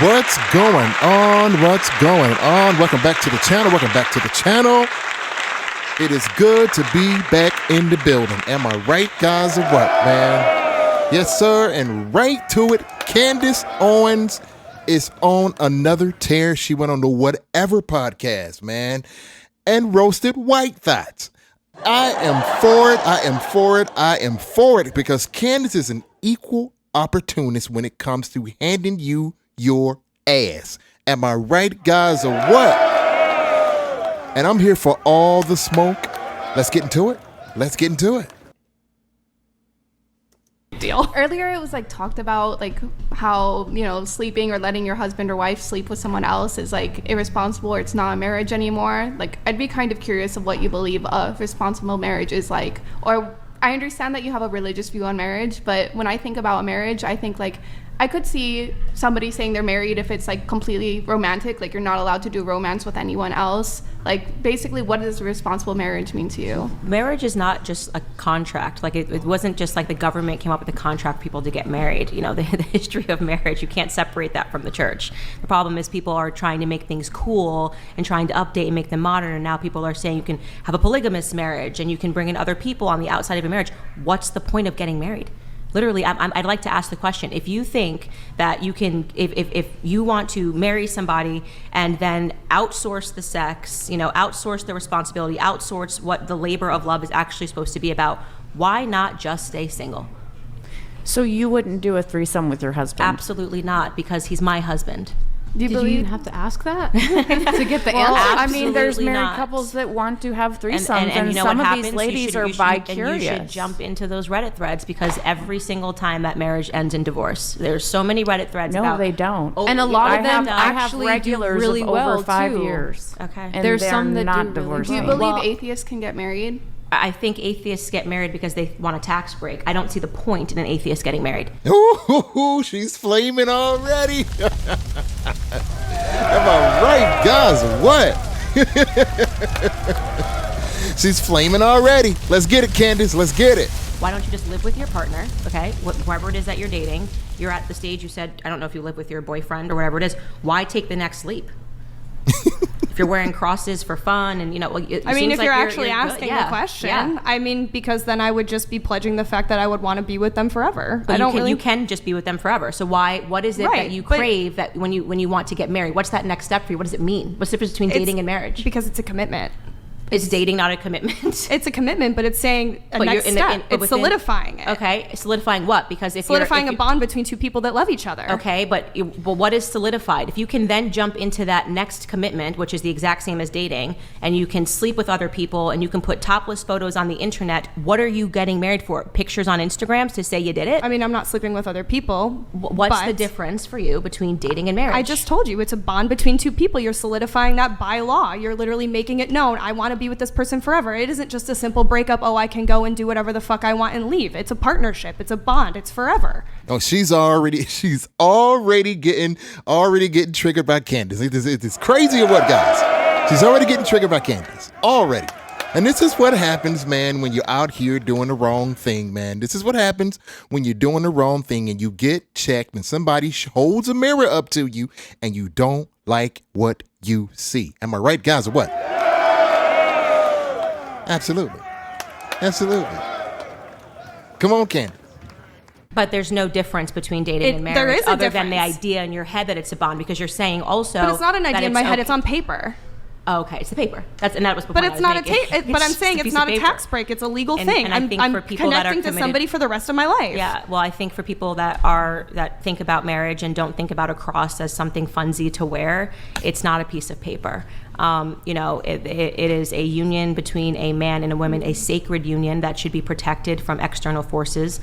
What's going on? What's going on? Welcome back to the channel. Welcome back to the channel. It is good to be back in the building. Am I right, guys, or what, man? Yes, sir. And right to it, Candace Owens is on another tear. She went on the Whatever podcast, man, and roasted white thoughts. I am for it. I am for it. I am for it because Candace is an equal opportunist when it comes to handing you your ass. Am I right, guys, or what? And I'm here for all the smoke. Let's get into it. Let's get into it. Deal. Earlier it was like talked about like how, you know, sleeping or letting your husband or wife sleep with someone else is like irresponsible or it's not a marriage anymore. Like I'd be kind of curious of what you believe a responsible marriage is like. Or I understand that you have a religious view on marriage, but when I think about a marriage, I think like I could see somebody saying they're married if it's like completely romantic, like you're not allowed to do romance with anyone else. Like basically, what does a responsible marriage mean to you? Marriage is not just a contract. Like it wasn't just like the government came up with a contract for people to get married. You know, the history of marriage, you can't separate that from the church. The problem is people are trying to make things cool and trying to update and make them modern. And now people are saying you can have a polygamous marriage and you can bring in other people on the outside of a marriage. What's the point of getting married? Literally, I'd like to ask the question, if you think that you can, if you want to marry somebody and then outsource the sex, you know, outsource the responsibility, outsource what the labor of love is actually supposed to be about, why not just stay single? So you wouldn't do a threesome with your husband? Absolutely not, because he's my husband. Did you even have to ask that to get the answer? I mean, there's married couples that want to have threesomes, and you know some of these ladies are bi-curious. You should jump into those Reddit threads because every single time that marriage ends in divorce, there's so many Reddit threads. No, they don't. And a lot of them actually regulars do really well over 5 years. Okay, and there's some that not divorced. Do you believe atheists can get married? I think atheists get married because they want a tax break. I don't see the point in an atheist getting married. Ooh, she's flaming already. Am I right, guys? What? She's flaming already. Let's get it, Candace. Let's get it. Why don't you just live with your partner, okay? Whoever it is that you're dating, you're at the stage you said, I don't know if you live with your boyfriend or whatever it is. Why take the next leap? If you're wearing crosses for fun and, you know, I mean, if you're actually asking the question, I mean, because then I would just be pledging the fact that I would want to be with them forever. But you can just be with them forever. So what is it that you crave that when you want to get married? What's that next step for you? What does it mean? What's the difference between dating and marriage? Because it's a commitment. Is dating not a commitment? It's a commitment, but it's saying a next step. It's solidifying it. Okay, solidifying what? Because if solidifying a bond between two people that love each other. Okay, but what is solidified? If you can then jump into that next commitment, which is the exact same as dating, and you can sleep with other people, and you can put topless photos on the internet, what are you getting married for? Pictures on Instagrams to say you did it? I mean, I'm not sleeping with other people. What's the difference for you between dating and marriage? I just told you, it's a bond between two people. You're solidifying that by law. You're literally making it known. I want to be with this person forever. It isn't just a simple breakup. Oh, I can go and do whatever the fuck I want and leave. It's a partnership. It's a bond. It's forever. Oh, she's already getting triggered by Candace. It's crazy or what, guys? She's already getting triggered by Candace already. And this is what happens, man, when you're out here doing the wrong thing, man. This is what happens when you're doing the wrong thing and you get checked and somebody holds a mirror up to you and you don't like what you see. Am I right, guys, or what? Absolutely. Come on, Candace. But there's no difference between dating and marriage there is other than the idea in your head that it's a bond, because you're saying also. But it's not an idea in my head. It's on paper. Oh, okay, it's the paper. That was the but point it's not but I'm saying it's not a tax break. It's a legal thing. And I think I'm for people that are connecting to somebody for the rest of my life. Yeah. Well, I think for people that think about marriage and don't think about a cross as something funsy to wear, it's not a piece of paper. You know, it is a union between a man and a woman, a sacred union that should be protected from external forces.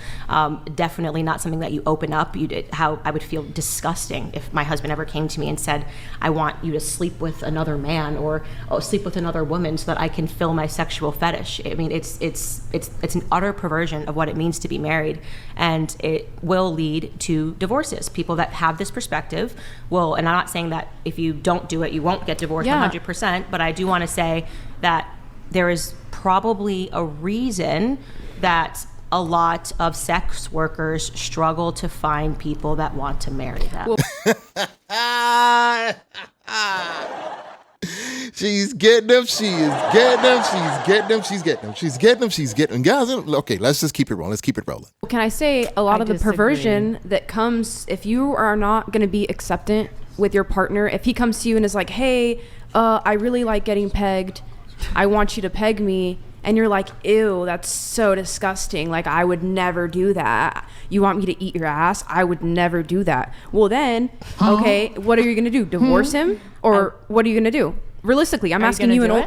Definitely not something that you open up. How I would feel disgusting if my husband ever came to me and said, I want you to sleep with another man or sleep with another woman so that I can fill my sexual fetish. I mean, it's an utter perversion of what it means to be married, and it will lead to divorces. People that have this perspective will, and I'm not saying that if you don't do it, you won't get divorced 100%, but I do want to say that there is probably a reason that a lot of sex workers struggle to find people that want to marry them. She's getting them. She is getting them. She's getting them. She's getting them. She's getting them. She's getting them. Guys, okay, let's just keep it rolling. Let's keep it rolling. Can I say a lot of the perversion that comes if you are not going to be acceptant with your partner, if he comes to you and is like, hey, I really like getting pegged. I want you to peg me. And you're like, ew, that's so disgusting. Like, I would never do that. You want me to eat your ass? I would never do that. Well, then, okay, what are you going to do? Divorce him? Or what are you going to do? Realistically, I'm asking you hold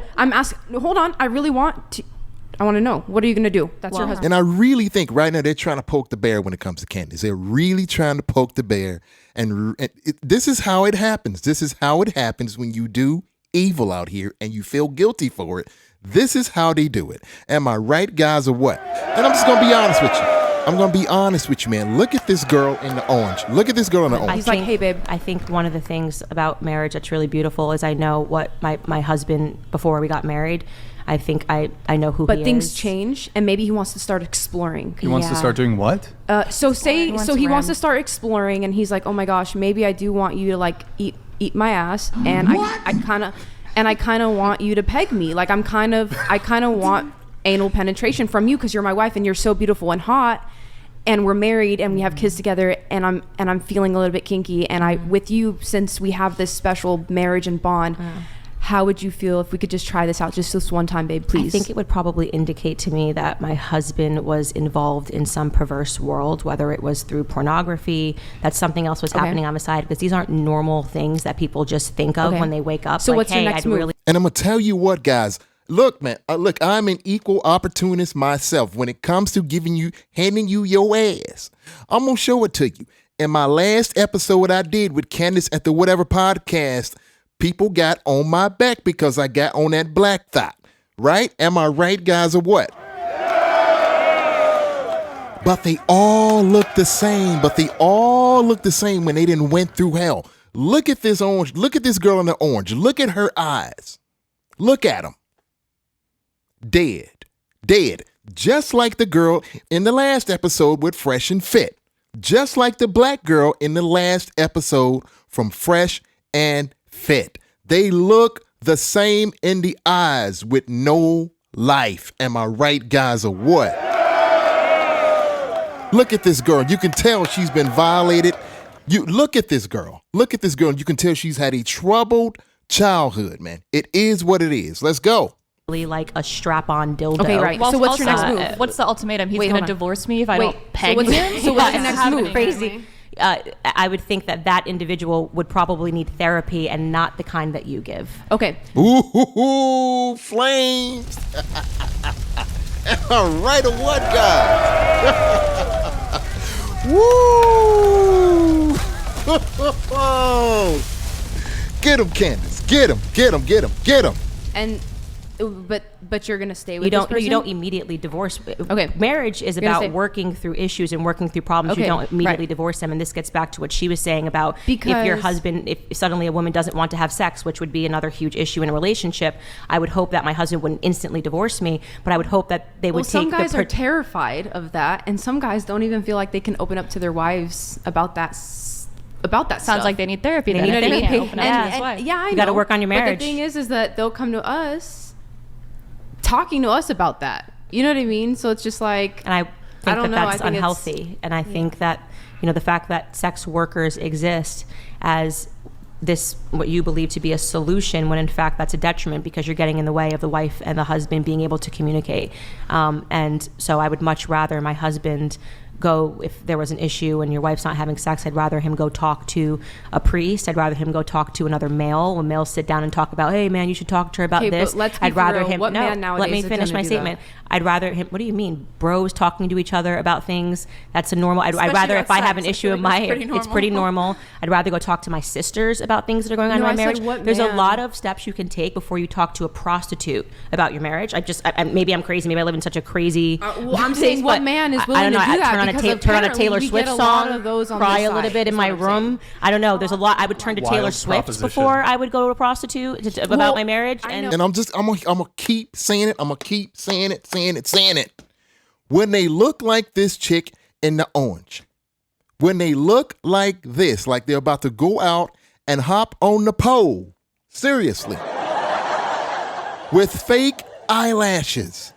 on. I want to know. What are you going to do? That's your husband. And I really think right now they're trying to poke the bear when it comes to Candace. They're really trying to poke the bear. And this is how it happens. This is how it happens when you do evil out here and you feel guilty for it. This is how they do it. Am I right, guys, or what? And I'm just going to be honest with you. I'm going to be honest with you, man. Look at this girl in the orange. Look at this girl in the orange. He's like, hey, babe. I think one of the things about marriage that's really beautiful is I know what my husband, before we got married, I think I know who he is. But things change, and maybe he wants to start exploring. He wants to start doing what? He wants to start exploring, and he's like, oh my gosh, maybe I do want you to like eat my ass, and I kind of want you to peg me. Like I kind of want anal penetration from you because you're my wife and you're so beautiful and hot, and we're married and we have kids together, and I'm feeling a little bit kinky, and I with you, since we have this special marriage and bond. How would you feel if we could just try this out just this one time, babe, please? I think it would probably indicate to me that my husband was involved in some perverse world, whether it was through pornography, that something else was happening on the side, because these aren't normal things that people just think of when they wake up. So like, what's your next move? And I'm going to tell you what, guys. Look, man, I'm an equal opportunist myself when it comes to handing you your ass. I'm going to show it to you. In my last episode I did with Candace at the Whatever Podcast, people got on my back because I got on that black thought, right? Am I right, guys, or what? But they all look the same. When they didn't went through hell. Look at this orange. Look at this girl in the orange. Look at her eyes. Look at them. Dead. Just like the girl in the last episode with Fresh and Fit. Just like the black girl in the last episode from Fresh and Fit. They look the same in the eyes with no life. Am I right, guys, or what? Look at this girl. You can tell she's been violated. You look at this girl. You can tell she's had a troubled childhood, man. It is what it is. Let's go. Like a strap-on dildo. Okay, right. Well, so what's your next move? What's the ultimatum? He's going to divorce me if I don't peg him? So what's your next move? Crazy. I would think that individual would probably need therapy and not the kind that you give. Okay. Ooh, flames. All right, or what, guys? Woo! Get him, Candace. Get him. And but you're gonna stay with this person? You don't immediately divorce. Okay. Marriage is about working through issues and working through problems. Okay. You don't immediately divorce them. And this gets back to what she was saying about if your husband, if suddenly a woman doesn't want to have sex, which would be another huge issue in a relationship, I would hope that my husband wouldn't instantly divorce me, but I would hope that they would take some guys are terrified of that, and some guys don't even feel like they can open up to their wives about that Sounds stuff. like they need therapy. They need therapy. Can't open up to his And wife. yeah, I know. You got to work on your marriage. But the thing is that they'll come to us talking to us about that. You know what I mean? So it's just like, and I think that's I think unhealthy. And I think that, the fact that sex workers exist as this, what you believe to be a solution, when in fact that's a detriment, because you're getting in the way of the wife and the husband being able to communicate. And so I would much rather my husband go, if there was an issue and your wife's not having sex, I'd rather him go talk to a priest. I'd rather him go talk to another male. When males sit down and talk about, hey man, you should talk to her about this. But let's be I'd rather real. him. What man no, nowadays let me is finish gonna my do statement. that? I'd rather him. What do you mean, bros talking to each other about things? That's a normal. I'd Especially rather if I about have an sex, issue I in feel like my, it's pretty it's pretty normal. I'd rather go talk to my sisters about things that are going on in my marriage. There's a lot of steps you can take before you talk to a prostitute about your marriage. Maybe I'm crazy. Maybe I live in such a crazy. Well, I'm saying what man is willing to do that? Turn on a Taylor Swift song, of cry a little bit in my room. I don't know. There's a lot. I would turn to Taylor Swift before I would go to a prostitute about my marriage. And I'm gonna keep saying it. When they look like this chick in the orange, when they look like this, like they're about to go out and hop on the pole, seriously, with fake eyelashes,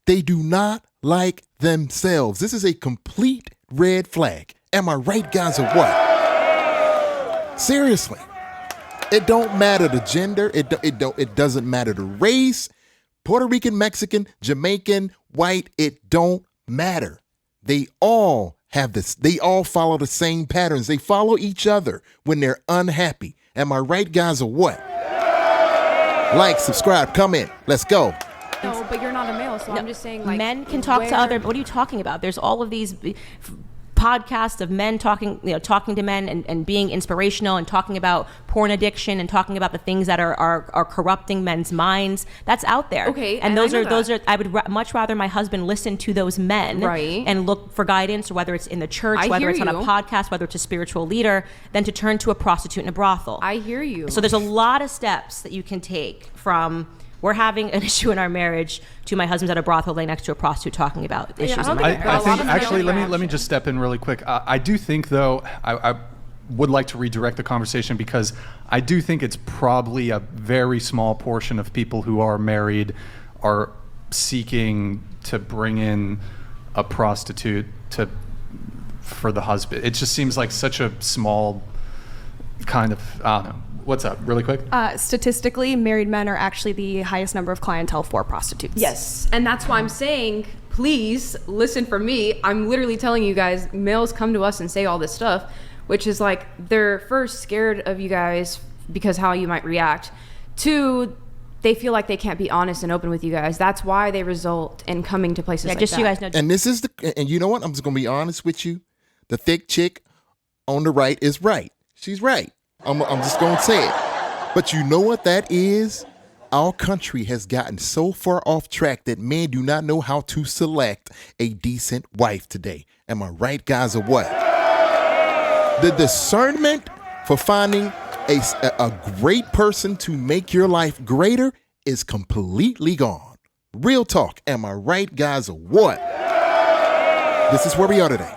they do not like themselves. This is a complete red flag. Am I right, guys, or what? Seriously. It don't matter the gender. It doesn't matter the race. Puerto Rican, Mexican, Jamaican, white, it don't matter. They all have this. They all follow the same patterns. They follow each other when they're unhappy. Am I right, guys, or what? Like, subscribe, come in. Let's go. No, but you're not a male, so I'm just saying, like, men can talk to other. What are you talking about? There's all of these podcasts of men talking to men and being inspirational and talking about porn addiction and talking about the things that are corrupting men's minds. That's out there. Okay, and those are. I would much rather my husband listen to those men, right, and look for guidance, or whether it's in the church, whether it's on a podcast, whether it's a spiritual leader, than to turn to a prostitute in a brothel. I hear you. So there's a lot of steps that you can take from we're having an issue in our marriage to my husband's at a brothel laying next to a prostitute talking about issues in my marriage. I think actually, let me just step in really quick. I do think, though, I would like to redirect the conversation, because I do think it's probably a very small portion of people who are married are seeking to bring in a prostitute for the husband. It just seems like such a small kind of, I don't know. What's up, really quick? Statistically, married men are actually the highest number of clientele for prostitutes. Yes, and that's why I'm saying, please listen for me. I'm literally telling you guys, males come to us and say all this stuff, which is like, they're first scared of you guys because how you might react. Two, they feel like they can't be honest and open with you guys. That's why they result in coming to places like that. Just so you guys know. And this is and you know what? I'm just going to be honest with you. The thick chick on the right is right. She's right. I'm just going to say it. But you know what that is? Our country has gotten so far off track that men do not know how to select a decent wife today. Am I right, guys, or what? The discernment for finding a great person to make your life greater is completely gone. Real talk. Am I right, guys, or what? This is where we are today.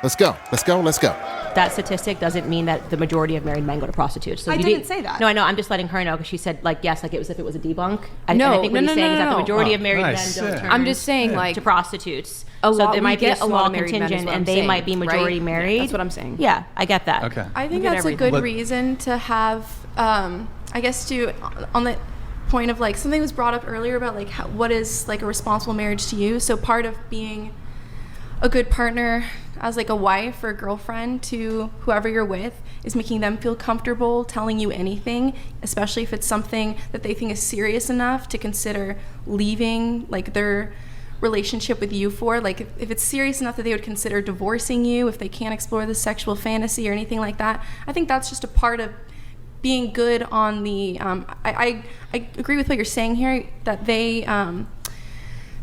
Let's go. Let's go. Let's go. That statistic doesn't mean that the majority of married men go to prostitutes. So I didn't say that. No, I know. I'm just letting her know, because she said, like, yes, like it was if it was a debunk. No, and I think what he's saying is that the no. majority of married men don't turn I'm just saying, like, to prostitutes. So there might be a small contingent, and they saying, might be majority right? married. Yeah, that's what I'm saying. Yeah, I get that. Okay. I think that's a good reason to have, I guess, on the point of, like, something was brought up earlier about, like, what is, like, a responsible marriage to you. So part of being a good partner as, like, a wife or a girlfriend to whoever you're with is making them feel comfortable telling you anything, especially if it's something that they think is serious enough to consider leaving, like, their relationship with you for. Like, if it's serious enough that they would consider divorcing you if they can't explore the sexual fantasy or anything like that. I think that's just a part of being good on the I agree with what you're saying here, that they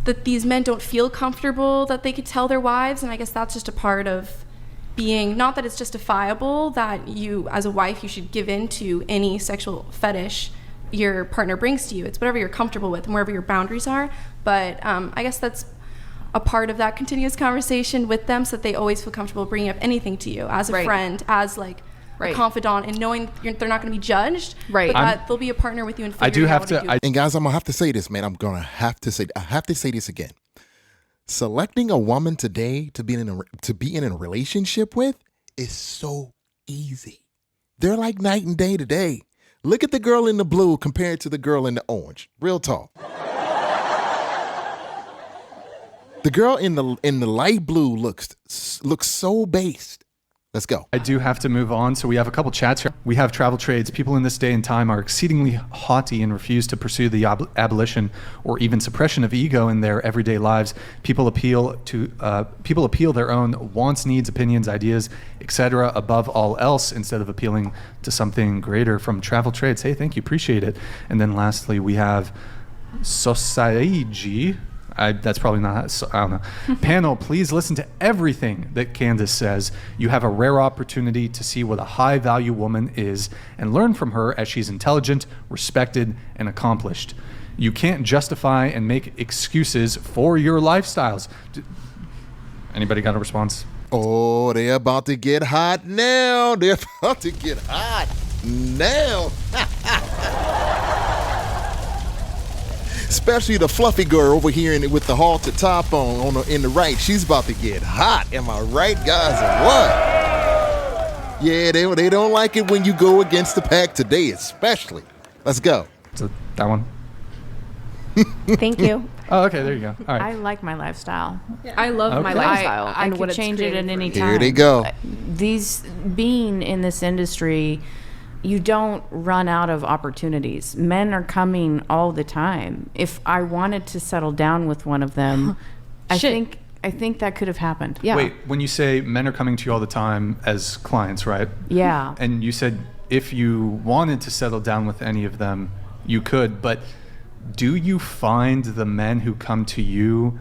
that these men don't feel comfortable that they could tell their wives, and I guess that's just a part of being, not that it's justifiable that you as a wife you should give in to any sexual fetish your partner brings to you. It's whatever you're comfortable with and wherever your boundaries are, but I guess that's a part of that continuous conversation with them, so that they always feel comfortable bringing up anything to you as a friend, as, like, a confidant, and knowing they're not going to be judged, but that they'll be a partner with you in figuring out what to do. And guys, I'm going to have to say this, man. I have to say this again. Selecting a woman today to be in a relationship with is so easy. They're like night and day today. Look at the girl in the blue compared to the girl in the orange. Real talk. The girl in the light blue looks so based. Let's go. I do have to move on. So we have a couple chats here. We have travel trades. People in this day and time are exceedingly haughty and refuse to pursue the abolition or even suppression of ego in their everyday lives. People appeal their own wants, needs, opinions, ideas, etc. above all else, instead of appealing to something greater. From travel trades. Hey, thank you. Appreciate it. And then lastly, we have Sosaiji. That's probably not, I don't know. Panel, please listen to everything that Candace says. You have a rare opportunity to see what a high-value woman is and learn from her, as she's intelligent, respected, and accomplished. You can't justify and make excuses for your lifestyles. Anybody got a response? Oh, they're about to get hot now. They're about to get hot now. Especially the fluffy girl over here with the halter top in the right. She's about to get hot. Am I right, guys, or what? Yeah, they don't like it when you go against the pack today, especially. Let's go. So that one? Thank you. Oh, okay, there you go. All right. I like my lifestyle. I love my lifestyle. I and could change it at any time. Here they go. Being in this industry, you don't run out of opportunities. Men are coming all the time. If I wanted to settle down with one of them, I think that could have happened. Yeah. Wait, when you say men are coming to you all the time as clients, right? Yeah. And you said if you wanted to settle down with any of them, you could, but do you find the men who come to you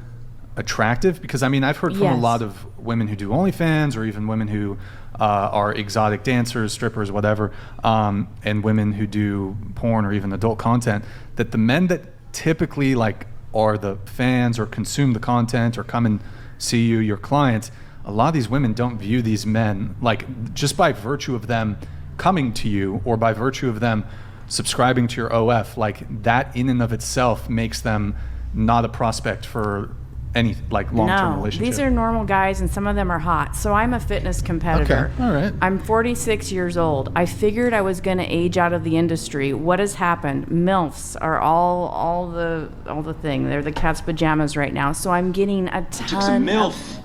attractive? Because I mean, I've heard from a lot of women who do OnlyFans, or even women who are exotic dancers, strippers, whatever, and women who do porn or even adult content, that the men that typically like are the fans or consume the content or come and see you, your clients, a lot of these women don't view these men, like just by virtue of them coming to you or by virtue of them subscribing to your OF, like that in and of itself makes them not a prospect for any like long-term relationship. These are normal guys, and some of them are hot. So I'm a fitness competitor. Okay, all right. I'm 46 years old. I figured I was going to age out of the industry. What has happened? MILFs are all the thing. They're the cat's pajamas right now. So I'm getting a ton. MILF.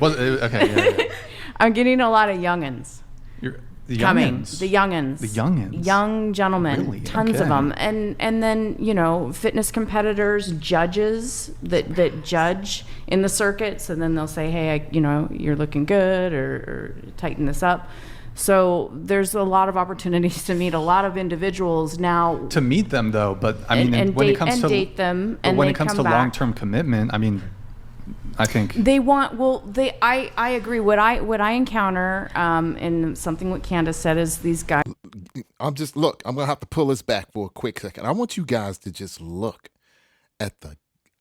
Well, okay. Yeah. I'm getting a lot of youngins. The coming. youngins. The youngins. The youngins. Young gentlemen. Really? Tons Okay. of them. And then, fitness competitors, judges that judge in the circuits, and then they'll say, hey, you're looking good, or tighten this up. So there's a lot of opportunities to meet a lot of individuals now. To meet them, though, but I mean, when it comes to date them, but and when they it comes come to back. long-term commitment, I mean, I think They want, I agree. What I encounter, and something what Candace said is these guys. I'm going to have to pull this back for a quick second. I want you guys to just look at the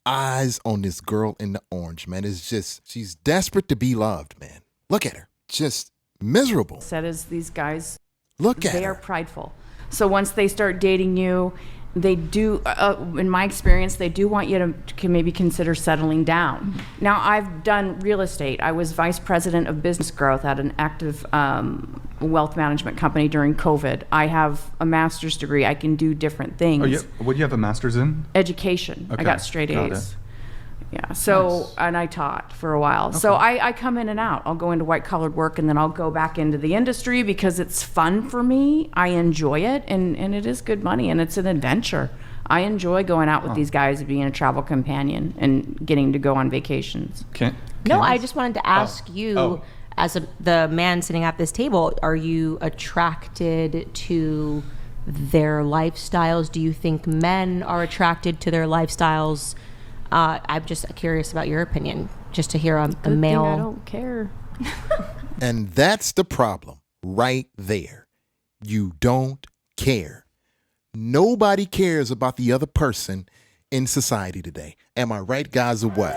eyes on this girl in the orange, man. It's just, she's desperate to be loved, man. Look at her. Just miserable. Said is these guys. Look at They her. are prideful. So once they start dating you, they do, in my experience, they do want you to maybe consider settling down. Now, I've done real estate. I was vice president of business growth at an active wealth management company during COVID. I have a master's degree. I can do different things. Oh, yeah. What do you have a master's in? Education. Okay, I got straight got A's. it. Yeah. So, Nice. and I taught for a while. So I come in and out. I'll go into white collared work, and then I'll go back into the industry because it's fun for me. I enjoy it, and it is good money, and it's an adventure. I enjoy going out with these guys, being a travel companion, and getting to go on vacations. No, I just wanted to ask you, as the man sitting at this table, are you attracted to their lifestyles? Do you think men are attracted to their lifestyles? I'm just curious about your opinion, just to hear a male. I don't care. And that's the problem right there. You don't care. Nobody cares about the other person in society today. Am I right, guys, or what?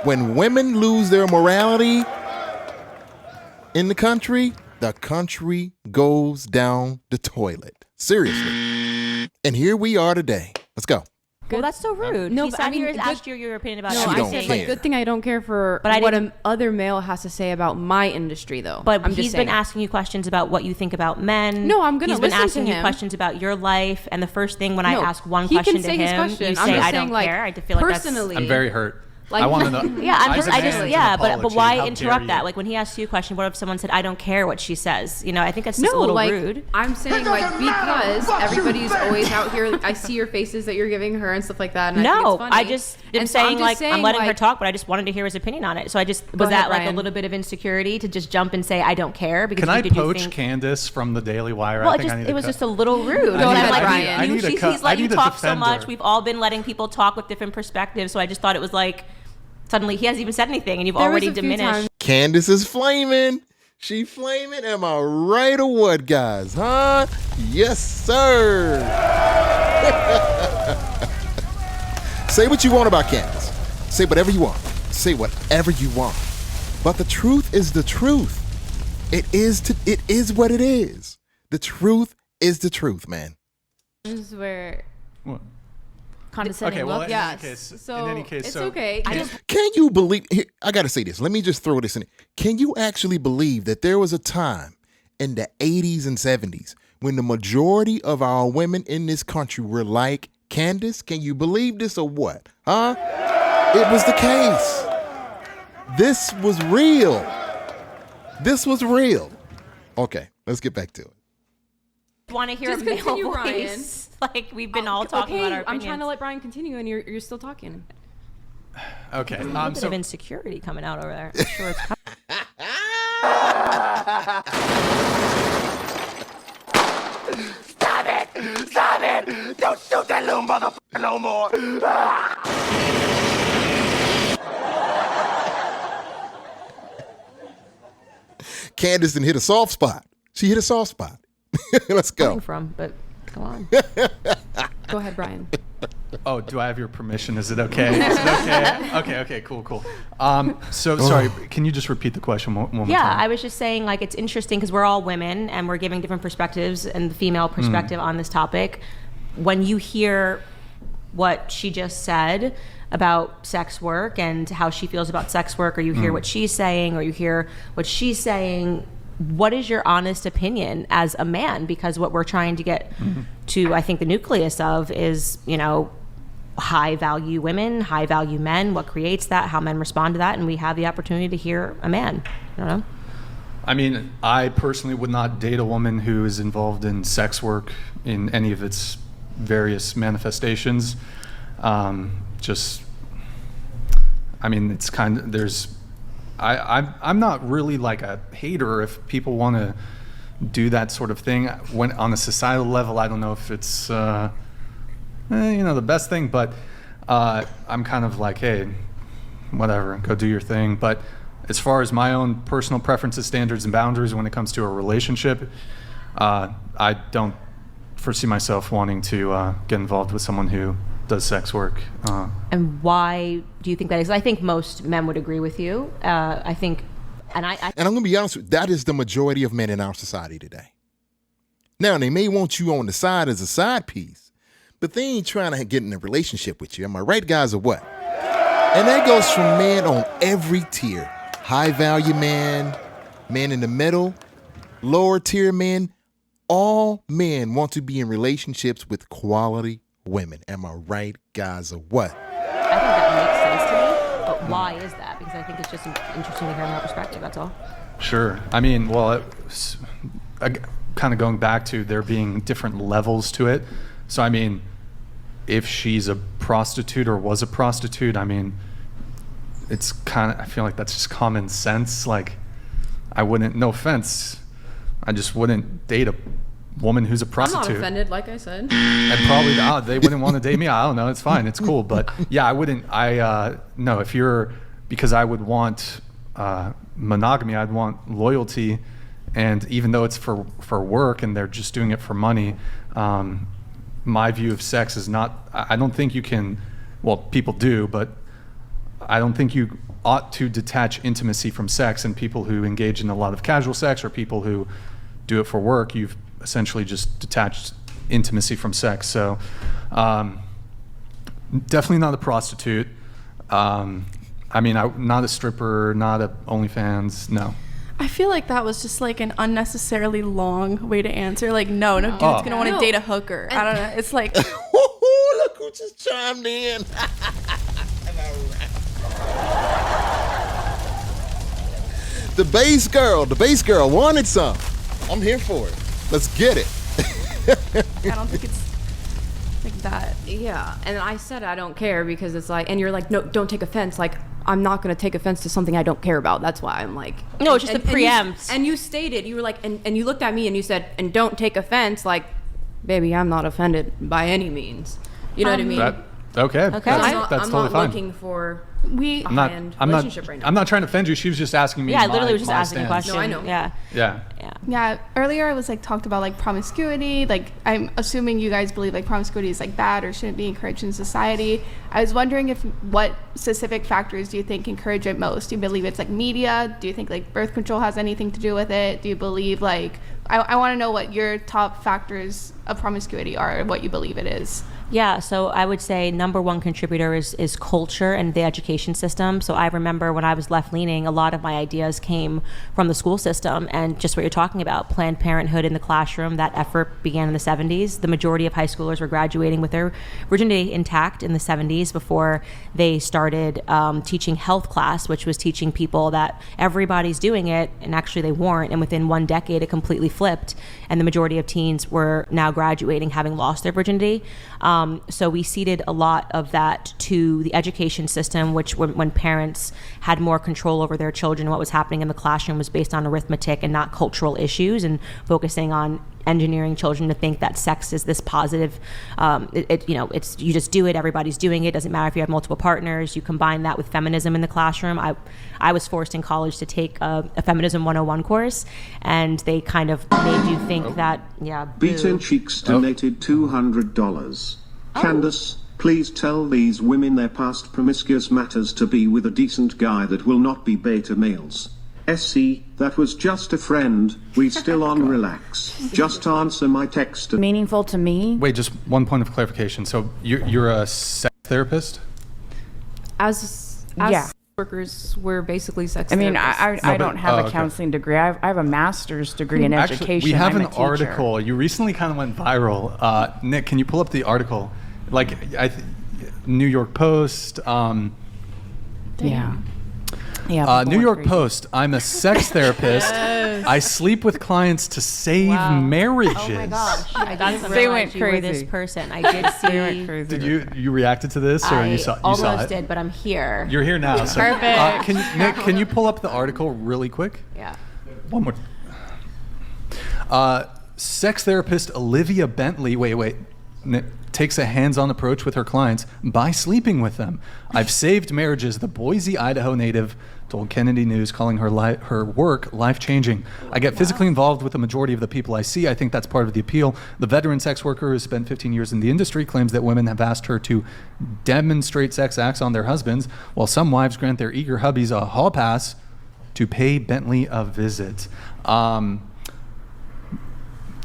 When women lose their morality in the country goes down the toilet. Seriously. And here we are today. Let's go. Well, that's so rude. No, He but sat I mean, here and good- asked you your opinion about She No, don't I everything. said, like, care. good thing I don't care for But I what didn't- other male has to say about my industry, though. But I'm he's just been saying. asking you questions about what you think about men. No, I'm gonna He's been listen to asking you him. questions about your life, and the first thing when I No, ask one he question can to say him, his question. you I'm say just I saying, don't like, care. I feel like personally, I'm very hurt. Like- I want to know. Yeah, I just demand yeah, an but apology. why How dare interrupt you. that? Like when he asks you a question, what if someone said I don't care what she says? I think that's just a No, little like rude. I'm saying, like, because everybody's always out here. I see your faces that you're giving her and stuff like that. And I think No, it's funny. I just am And so saying, like, I'm letting her like, talk, but I just wanted to hear his opinion on it. So I just Go was that ahead, like Ryan. a little bit of insecurity to just jump and say I don't care because Can I did you poach think- Candace from the Daily Wire? Well, I think I need it to was cut. just a little rude. Go And ahead, I'm like, Ryan. I need to he's cut- let I you need to talk so defend much. her. We've all been letting people talk with different perspectives. So I just thought it was like suddenly he hasn't even said anything, and you've There was already a few diminished. times- Candace is flaming. She flaming? Am I right or what, guys? Huh? Yes, sir. Say what you want about Candace. Say whatever you want. Say whatever you want. But the truth is the truth. It is what it is. The truth is the truth, man. This is where What? condescending Okay, well, look. in any case, So in any case, it's so okay. Can you believe, here, I got to say this. Let me just throw this in. Can you actually believe that there was a time in the 80s and 70s when the majority of our women in this country were like Candace? Can you believe this or what? Huh? It was the case. This was real. This was real. Okay, let's get back to it. Want to hear Just a male continue, voice? Like we've been all talking about our I'm opinions. trying to let Brian continue, and you're still talking. Okay. A bit So of insecurity coming out over there. I'm sure it's Stop it! Don't shoot that little motherfucker no more! Candace didn't hit a soft spot. She hit a soft spot. Let's go. coming from, but go on. Go ahead, Brian. Oh, do I have your permission? Is it okay? Is it okay? Okay, cool. So sorry, can you just repeat the question one more Yeah, time? I was just saying, like, it's interesting because we're all women and we're giving different perspectives and the female perspective on this topic. When you hear what she just said about sex work and how she feels about sex work, or you hear what she's saying, or you hear what she's saying, what is your honest opinion as a man? Because what we're trying to get to, I think, the nucleus of is, you know, high value women, high value men, what creates that, how men respond to that, and we have the opportunity to hear a man. I don't know. I mean, I personally would not date a woman who is involved in sex work in any of its various manifestations. I mean, it's kind of, I'm not really like a hater if people want to do that sort of thing. When on a societal level, I don't know if it's, the best thing, but I'm kind of like, hey, whatever, go do your thing. But as far as my own personal preferences, standards, and boundaries when it comes to a relationship, I don't foresee myself wanting to get involved with someone who does sex work. And why do you think that is? I think most men would agree with you. I think, and I'm going to be honest with you, that is the majority of men in our society today. Now, they may want you on the side as a side piece, but they ain't trying to get in a relationship with you. Am I right, guys, or what? And that goes from men on every tier. High value man, man in the middle, lower tier men. All men want to be in relationships with quality women. Am I right, guys, or what? I think that makes sense to me, but why is that? Because I think it's just interesting to hear more perspective, that's all. Sure. I mean, well, kind of going back to there being different levels to it. So, I mean, if she's a prostitute or was a prostitute, I mean, it's kind of, I feel like that's just common sense. Like, I wouldn't, no offense, I just wouldn't date a woman who's a prostitute. I'm not offended, like I said. And probably they wouldn't want to date me. I don't know. It's fine. It's cool. But yeah, I wouldn't. No, if you're, because I would want monogamy. I'd want loyalty. And even though it's for work and they're just doing it for money, my view of sex is not, I don't think you can, well, people do, but I don't think you ought to detach intimacy from sex. And people who engage in a lot of casual sex or people who do it for work, you've essentially just detached intimacy from sex. So definitely not a prostitute. I mean, not a stripper, not a OnlyFans, no. I feel like that was just like an unnecessarily long way to answer. Like, no dude's gonna want to date a hooker. I don't know. It's like, Look who just chimed in. The bass girl wanted some. I'm here for it. Let's get it. I don't think it's like that. Yeah, and I said I don't care because it's like, and you're like, no, don't take offense. Like, I'm not going to take offense to something I don't care about. That's why I'm like. No, it's just a preempt. And you stated, you were like, and you looked at me and you said, and don't take offense. Like, baby, I'm not offended by any means. You know what I mean? Okay. Okay. That's I'm totally not fine. looking for We a I'm not, high-end I'm not, relationship right now. I'm not trying to offend you. She was just asking me. Yeah, I literally was just my asking a stance. question. No, I know. Yeah. Yeah. Yeah, earlier I was like talked about like promiscuity. Like I'm assuming you guys believe like promiscuity is like bad or shouldn't be encouraged in society. I was wondering what specific factors do you think encourage it most? Do you believe it's like media? Do you think like birth control has anything to do with it? Do you believe like I want to know what your top factors of promiscuity are and what you believe it is. Yeah, so I would say number one contributor is culture and the education system. So I remember when I was left-leaning, a lot of my ideas came from the school system and just what you're talking about, Planned Parenthood in the classroom. That effort began in the 70s. The majority of high schoolers were graduating with their virginity intact in the 70s before they started teaching health class, which was teaching people that everybody's doing it, and actually they weren't. And within one decade, it completely flipped, and the majority of teens were now graduating having lost their virginity. So we ceded a lot of that to the education system, which when parents had more control over their children, what was happening in the classroom was based on arithmetic and not cultural issues, and focusing on engineering children to think that sex is this positive, it's you just do it, everybody's doing it, doesn't matter if you have multiple partners. You combine that with feminism in the classroom. I was forced in college to take a feminism 101 course, and they kind of made you think that, Beaten Cheeks donated $200. Candace, please tell these women their past promiscuous matters to be with a decent guy that will not be beta males. SC, that was just a friend, we still on relax. Just answer my text. Meaningful to me. Wait, just one point of clarification. So you're a sex therapist? As Yeah. workers, we're basically sex I mean, therapists. I don't have a okay. counseling degree. I have a master's degree in Actually, education. we have I'm an a teacher. article. You recently kind of went viral. Nick, can you pull up the article? Like, New York Post. Yeah. Yeah. New people York went crazy. Post. I'm a sex therapist. I sleep with clients to save marriages. Oh my gosh! I didn't They realize went you were this crazy. person. I did see. They went crazy. Did you reacted to this, or I you saw almost it? did, but I'm here. You're here now. So, Perfect. Nick, can you pull up the article really quick? Yeah. One more. Sex therapist Olivia Bentley. Wait. Nick, takes a hands-on approach with her clients by sleeping with them. I've saved marriages. The Boise, Idaho native told Kennedy News, calling her work life-changing. I get physically involved with the majority of the people I see. I think that's part of the appeal. The veteran sex worker who spent 15 years in the industry claims that women have asked her to demonstrate sex acts on their husbands, while some wives grant their eager hubbies a hall pass to pay Bentley a visit.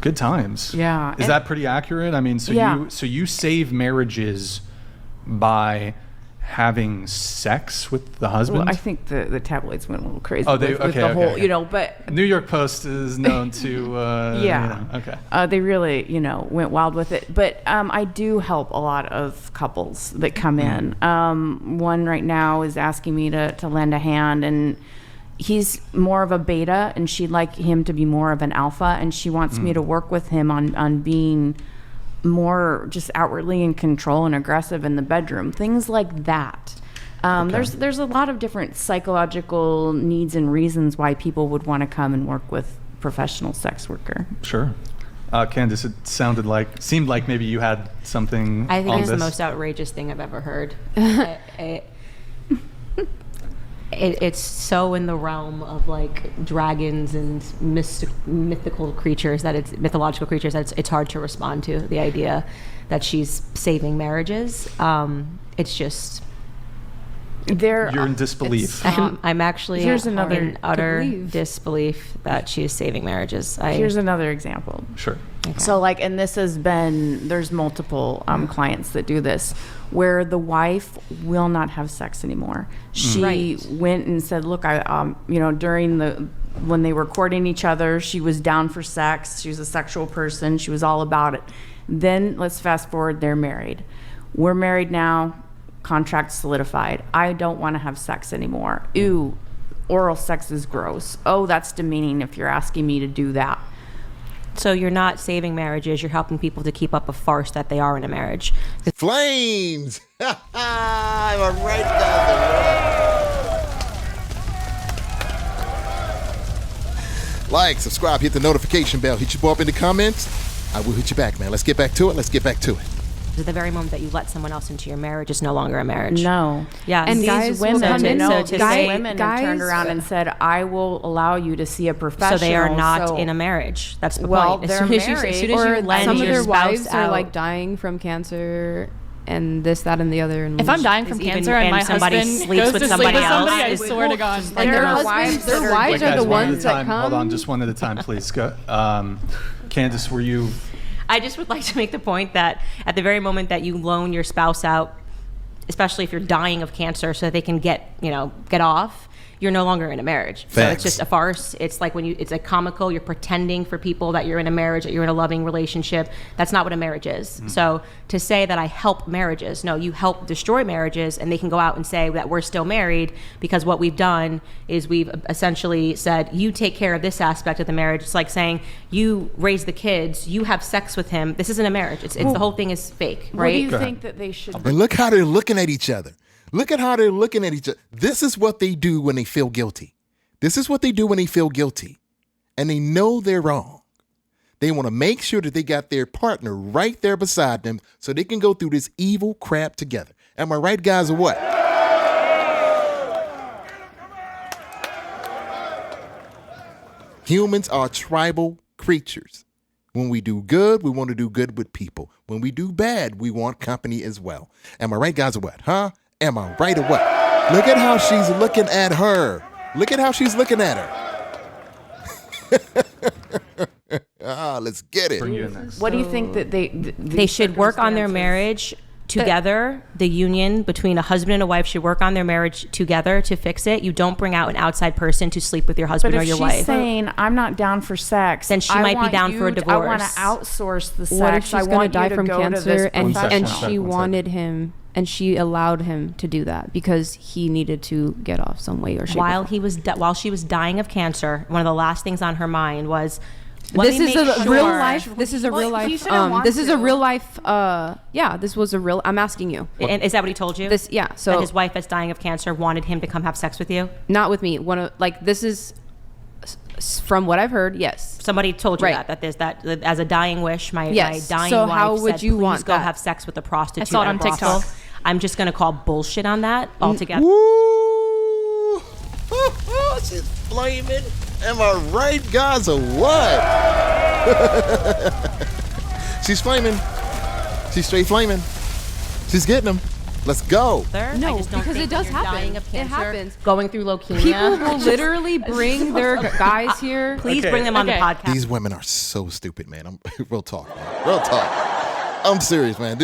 Good times. Yeah. Is that pretty accurate? I mean, so you save marriages by having sex with the husband? Well, I think the tabloids went a little crazy. Oh, they with okay, the okay, whole, okay. But New York Post is known to okay. They really, went wild with it. But I do help a lot of couples that come in. One right now is asking me to lend a hand, and he's more of a beta, and she'd like him to be more of an alpha, and she wants me to work with him on being more just outwardly in control and aggressive in the bedroom, things like that. There's a lot of different psychological needs and reasons why people would want to come and work with professional sex worker. Sure. Candace, it seemed like maybe you had something I think on it's this. the most outrageous thing I've ever heard. It's so in the realm of like dragons and mythological creatures that it's hard to respond to. The idea that she's saving marriages, it's just. You're in disbelief. I'm actually Here's another in utter disbelief that she is saving marriages. Here's another example. Sure. Okay. So and this there's multiple clients that do this, where the wife will not have sex anymore. She went and said, look, during when they were courting each other, she was down for sex. She was a sexual person. She was all about it. Then let's fast forward, they're married. We're married now, contract solidified. I don't want to have sex anymore. Ew, oral sex is gross. Oh, that's demeaning if you're asking me to do that. So you're not saving marriages, you're helping people to keep up a farce that they are in a marriage. Flames! I'm a right guy. Like, subscribe, hit the notification bell, hit your boy up in the comments. I will hit you back, man. Let's get back to it. At the very moment that you let someone else into your marriage, it's no longer a marriage. No. Yeah. And these guys will women, come in. so to say, Women have turned around and said, "I will allow you to see a professional." so they are not in a marriage. That's the point. They're married. As soon as you lend some of your their spouse wives are out, like dying from cancer and this, that, and the other. And If I'm dying from cancer and my somebody husband sleeps goes with to sleep somebody with somebody, I else, swear to God. and their husbands, their wives are the ones that come. Hold on, just one at a time, please. Go. Candace, were you? I just would like to make the point that at the very moment that you loan your spouse out, especially if you're dying of cancer, so that they can get off, you're no longer in a marriage. Facts. So it's just a farce. It's like it's a comical. You're pretending for people that you're in a marriage, that you're in a loving relationship. That's not what a marriage is. So to say that I help marriages, no, you help destroy marriages, and they can go out and say that we're still married because what we've done is we've essentially said, you take care of this aspect of the marriage. It's like saying you raise the kids, you have sex with him. This isn't a marriage. It's the whole thing is fake, right? What do you think that they should? And look how they're looking at each other. Look at how they're looking at each other. This is what they do when they feel guilty. This is what they do when they feel guilty. And they know they're wrong. They want to make sure that they got their partner right there beside them so they can go through this evil crap together. Am I right, guys, or what? Humans are tribal creatures. When we do good, we want to do good with people. When we do bad, we want company as well. Am I right, guys, or what? Huh? Am I right or what? Look at how she's looking at her. Look at how she's looking at her. Let's get it. What do you think that they should work on their marriage together? The union between a husband and a wife should work on their marriage together to fix it. You don't bring out an outside person to sleep with your husband or your wife. But if she's saying, I'm not down for sex, then she might be down for a divorce. I want to outsource the sex. What if she's going to die from cancer and she One wanted him and she allowed him to do that because he needed to get off some way or shape? While she was dying of cancer, one of the last things on her mind was, this is a real life. This is a real life. This is a real life. This was a real. I'm asking you. And is that what he told you? So that his wife that's dying of cancer wanted him to come have sex with you? Not with me. This is from what I've heard. Yes. Somebody told you that there's that as a dying wish. My dying so wife how would said, you please want go that? have sex with a prostitute. I saw it on at a brothel." TikTok. I'm just going to call bullshit on that altogether. Woo! She's flaming. Am I right, guys, or what? She's flaming. She's straight flaming. She's getting them. Let's go. No, I just don't because think it does happen. dying of cancer, It happens. going through leukemia. People will literally bring their guys here. Please bring them on the podcast. These women are so stupid, man. Real talk, man. Real talk. I'm serious, man.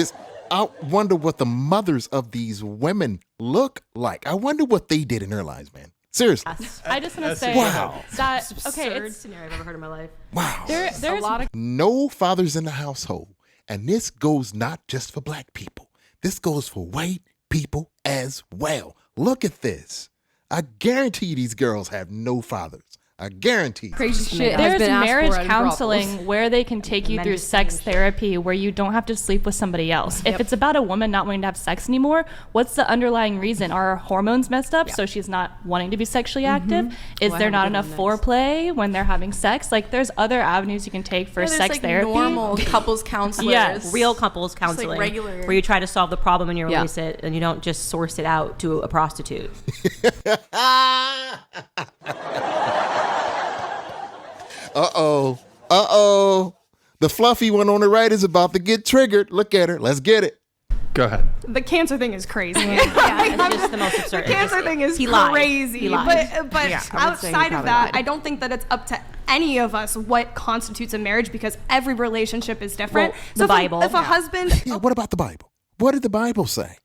I wonder what the mothers of these women look like. I wonder what they did in their lives, man. Seriously. I just want to say that Absurd scenario I've ever heard in my life. Wow. there's a lot of No fathers in the household. And this goes not just for black people. This goes for white people as well. Look at this. I guarantee you these girls have no fathers. I guarantee. crazy shit has There's been asked marriage for at counseling brothels. where they can take you through sex therapy where you don't have to sleep with somebody else. If it's about a woman not wanting to have sex anymore, what's the underlying reason? Are her hormones messed up so she's not wanting to be sexually active? Is there not enough foreplay when they're having sex? Like there's other avenues you can take for sex therapy. Normal couples counselors. Yes. Real couples counseling, regular. where you try to solve the problem and you release it, and you don't just source it out to a prostitute. Uh-oh. The fluffy one on the right is about to get triggered. Look at her. Let's get it. Go ahead. The cancer thing is crazy. It's just the most absurd. The cancer thing is He lied. crazy. He lied. But outside of that, I don't think that it's up to any of us what constitutes a marriage because every relationship is different. Well, so the Bible. If a husband... Yeah, what about the Bible? What did the Bible say?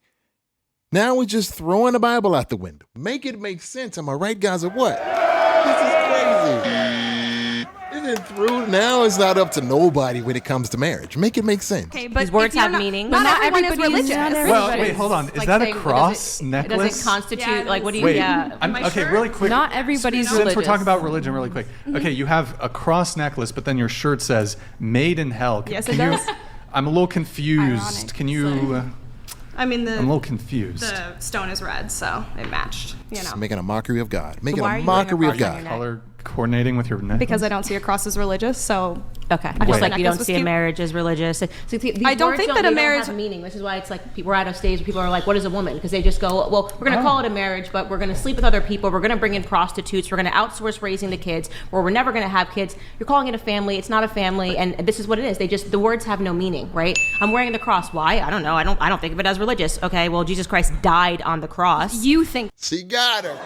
Now we're just throwing the Bible out the window. Make it make sense. Am I right, guys, or what? This is crazy. Isn't through? Now it's not up to nobody when it comes to marriage. Make it make sense. Okay, but These words if you're have not- meaning. Not Not everyone is everybody is- religious. not Well, everybody wait, hold on. Is like that a saying, cross Does necklace? it constitute like what do you? Wait, Yeah. okay, really quick. Not everybody's Since we're religious. talking about religion, really quick. Okay, you have a cross necklace, but then your shirt says "Made in Hell." Yes, Can it you? does. I'm a little confused. Ironic, Can you? I mean, I'm a little confused. the stone is red, so it matched. You know. Just making a mockery of God. Making why are a you wearing a mockery of cross on God. your neck? coordinating with your necklace? Because I don't see a cross as religious, so Okay, thought just the like you necklace don't was see a cute. marriage as religious. So these I don't words think that a they don't marriage- have meaning. This is why it's like we're at a stage where people are like, "What is a woman?" Because they just go, "Well, we're going to call it a marriage, but we're going to sleep with other people. We're going to bring in prostitutes. We're going to outsource raising the kids, or we're never going to have kids." You're calling it a family. It's not a family, and this is what it is. The words have no meaning, right? I'm wearing the cross. Why? I don't know. I don't think of it as religious. Okay, well, Jesus Christ died on the cross. You think She got her.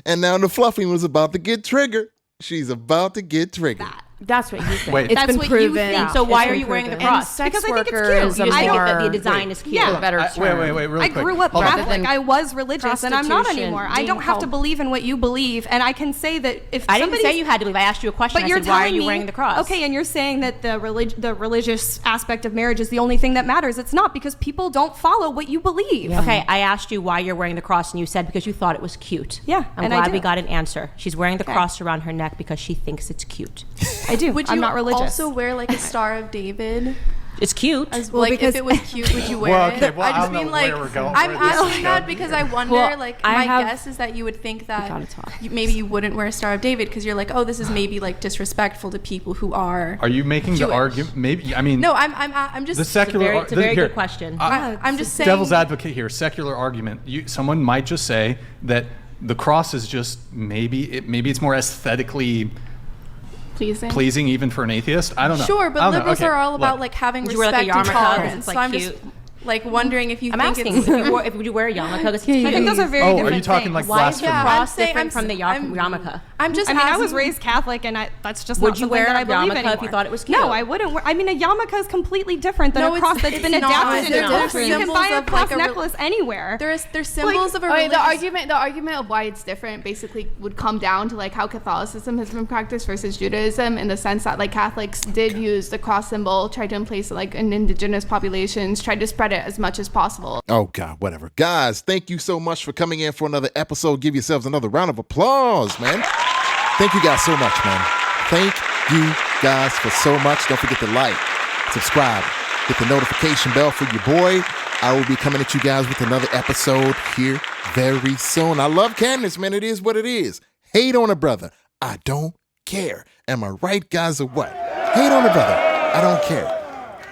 And now the fluffy was about to get triggered. She's about to get triggered. That's what you think. Wait. It's That's been what you proven. think. So why It's are been you wearing the proven. cross? Sex Because I think it's worker cute. is a You just think more, that the design is cute. Yeah. better term. Wait, really I quick. grew up Hold on. Catholic. I was religious, and I'm not Prostitution, anymore. I being don't have to called- believe in what you believe, and I can say that if I didn't somebody's- say you had to believe. I asked you a question. But I you're said, why are telling you me, wearing the cross? Okay, and you're saying that the religious aspect of marriage is the only thing that matters. It's not, because people don't follow what you believe. Okay, I asked you why you're wearing the cross, and you said because you thought it was cute. Yeah, I'm and I glad do. we got an answer. She's wearing the cross around her neck because she thinks it's cute. I do. Would I'm you not religious. also wear like a Star of David? It's cute. As Well, like because- if it was cute, would you wear Well, it? okay, well, I I just don't know mean like where we're going, I'm where this is asking that going. because I wonder. Well, like I my have- guess is that you would think that gotta talk. maybe you wouldn't wear a Star of David because you're like, oh, this is maybe like disrespectful to people who are. Are you making the Jewish. argument? Maybe, I mean, No, I'm just. the secular. It's a very here, good question. I'm just saying. Devil's advocate here. Secular argument. Someone might just say that the cross is just maybe it's more aesthetically pleasing even for an atheist. I don't know. Sure, I but don't know. liberals Okay, are all about look. like having Would you wear, like, a respect and yarmulke 'cause tolerance. it's, So like, I'm just cute? like wondering if you I'm think asking it's. would you wear a yarmulke? 'Cause it's Yeah, cute. I think those are very Oh, different are you talking things. like Why is the blasphemy? cross saying- different from the yarmulke? I'm just. I mean, I was asking- raised Catholic, and that's just Would not you something wear that a I believe yarmulke anymore. if you thought it was cute? No, I wouldn't. I mean, a yarmulke is completely different than No, a cross it's- that's been it's not. adapted They're into culture. You can symbols buy a of, cross like, a necklace anywhere. There's symbols of a okay, religious. the argument of why it's different basically would come down to like how Catholicism has been practiced versus Judaism, in the sense that like Catholics did use the cross symbol, tried to emplace it like in indigenous populations, tried to spread it as much as possible. Oh, God, whatever. Guys, thank you so much for coming in for another episode. Give yourselves another round of applause, man. Thank you guys so much, man. Thank you guys for so much. Don't forget to like, subscribe, hit the notification bell for your boy. I will be coming at you guys with another episode here very soon. I love Candace, man. It is what it is. Hate on a brother. I don't care. Am I right, guys, or what? Hate on a brother. I don't care.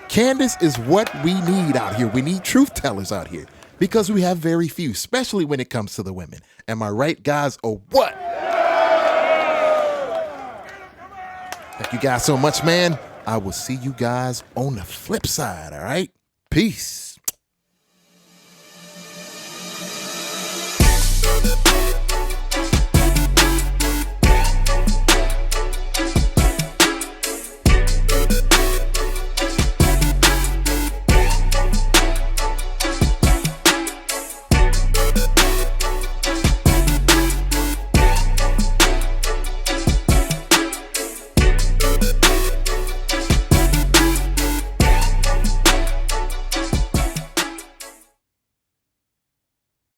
Candace is what we need out here. We need truth tellers out here because we have very few, especially when it comes to the women. Am I right, guys, or what? Thank you guys so much, man. I will see you guys on the flip side, all right? Peace.